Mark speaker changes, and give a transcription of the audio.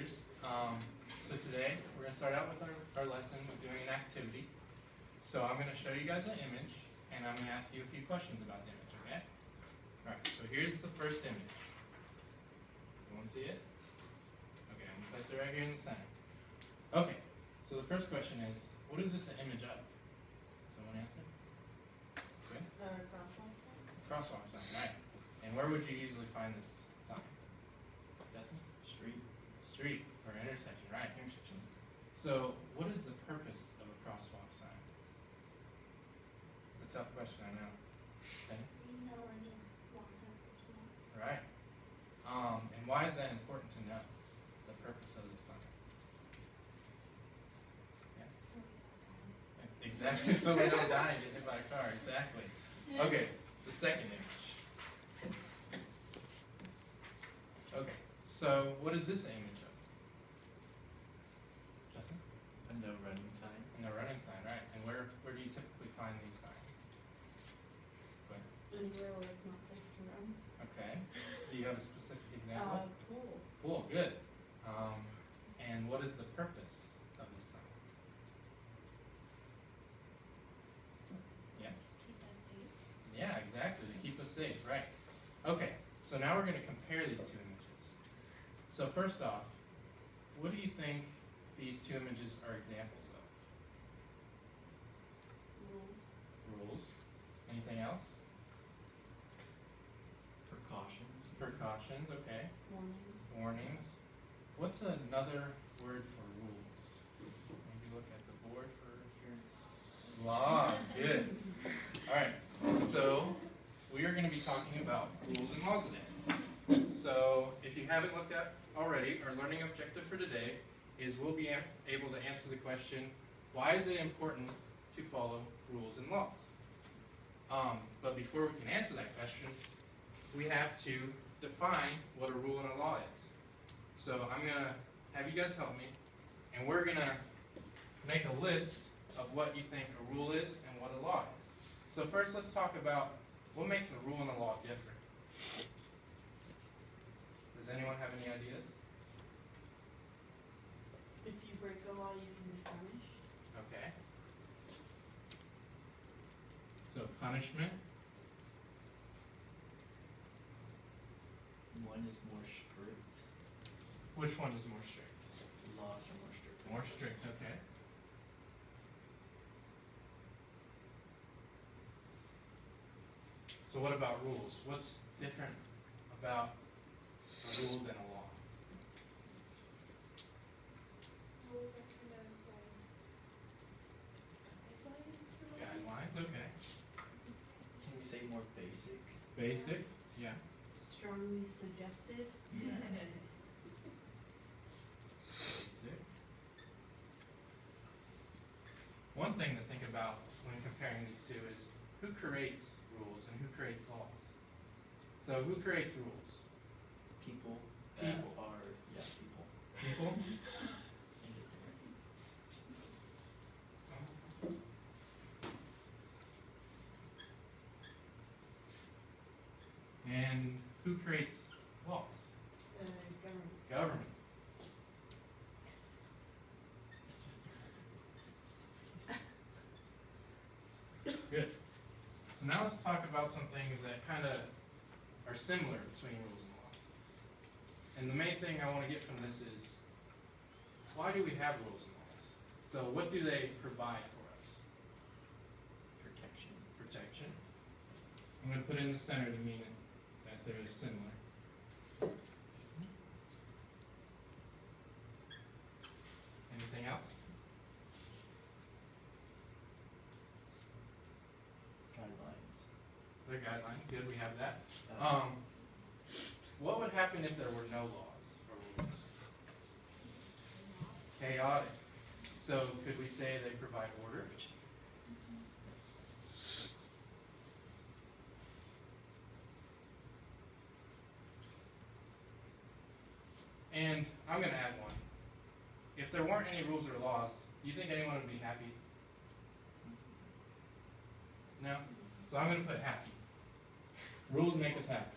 Speaker 1: teachers. So today we're going to start out with our lesson with doing an activity. So I'm going to show you guys an image, and I'm going to ask you a few questions about the image, okay? Alright, so here's the first image. Everyone see it? Okay, I'm going to place it right here in the center. Okay, so the first question is, what is this an image of? Someone answer? Okay.
Speaker 2: Crosswalk sign.
Speaker 1: Crosswalk sign, right. And where would you usually find this sign? Justin? Street or intersection, right, intersection. So what is the purpose of a crosswalk sign? It's a tough question, I know. Okay.
Speaker 2: So you know when you walk up to it.
Speaker 1: Right. And why is that important to know, the purpose of the sign? Yeah.
Speaker 2: So we don't die.
Speaker 1: Exactly, so we don't die and get hit by a car, exactly. Okay, the second image. Okay, so what is this image of? Justin?
Speaker 3: A no running sign.
Speaker 1: No running sign, right. And where do you typically find these signs? Go ahead.
Speaker 2: Anywhere where it's not safe to run.
Speaker 1: Okay. Do you have a specific example?
Speaker 2: Pool.
Speaker 1: Pool, good. And what is the purpose of this sign? Yeah?
Speaker 2: Keep us safe.
Speaker 1: Yeah, exactly, to keep us safe, right. Okay, so now we're going to compare these two images. So first off, what do you think these two images are examples of?
Speaker 2: Rules.
Speaker 1: Rules. Anything else?
Speaker 3: Precautions.
Speaker 1: Precautions, okay.
Speaker 2: Warnings.
Speaker 1: Warnings. What's another word for rules? Maybe look at the board for here. Laws, good. Alright, so we are going to be talking about rules and laws today. So if you haven't looked at already, our learning objective for today is we'll be able to answer the question, why is it important to follow rules and laws? But before we can answer that question, we have to define what a rule and a law is. So I'm going to have you guys help me, and we're going to make a list of what you think a rule is and what a law is. So first let's talk about what makes a rule and a law different. Does anyone have any ideas?
Speaker 2: If you break a law, you can be punished.
Speaker 1: Okay. So punishment.
Speaker 3: One is more strict.
Speaker 1: Which one is more strict?
Speaker 3: Laws are more strict.
Speaker 1: More strict, okay. So what about rules? What's different about a rule than a law?
Speaker 2: Rules are kind of like
Speaker 1: Guidelines, okay.
Speaker 3: Can we say more basic?
Speaker 1: Basic, yeah.
Speaker 2: strongly suggested.
Speaker 3: Yeah.
Speaker 1: Basic. One thing to think about when comparing these two is who creates rules and who creates laws. So who creates rules?
Speaker 3: People.
Speaker 1: People.
Speaker 3: Are, yeah, people.
Speaker 1: People? And who creates laws?
Speaker 2: Government.
Speaker 1: Government. Good. So now let's talk about some things that kind of are similar between rules and laws. And the main thing I want to get from this is, why do we have rules and laws? So what do they provide for us?
Speaker 3: Protection.
Speaker 1: Protection. I'm going to put it in the center to mean that they're similar. Anything else?
Speaker 3: Guidelines.
Speaker 1: They're guidelines. Good, we have that. What would happen if there were no laws or rules? Chaotic. So could we say they provide order? And I'm going to add one. If there weren't any rules or laws, do you think anyone would be happy? No? So I'm going to put happy. Rules make us happy.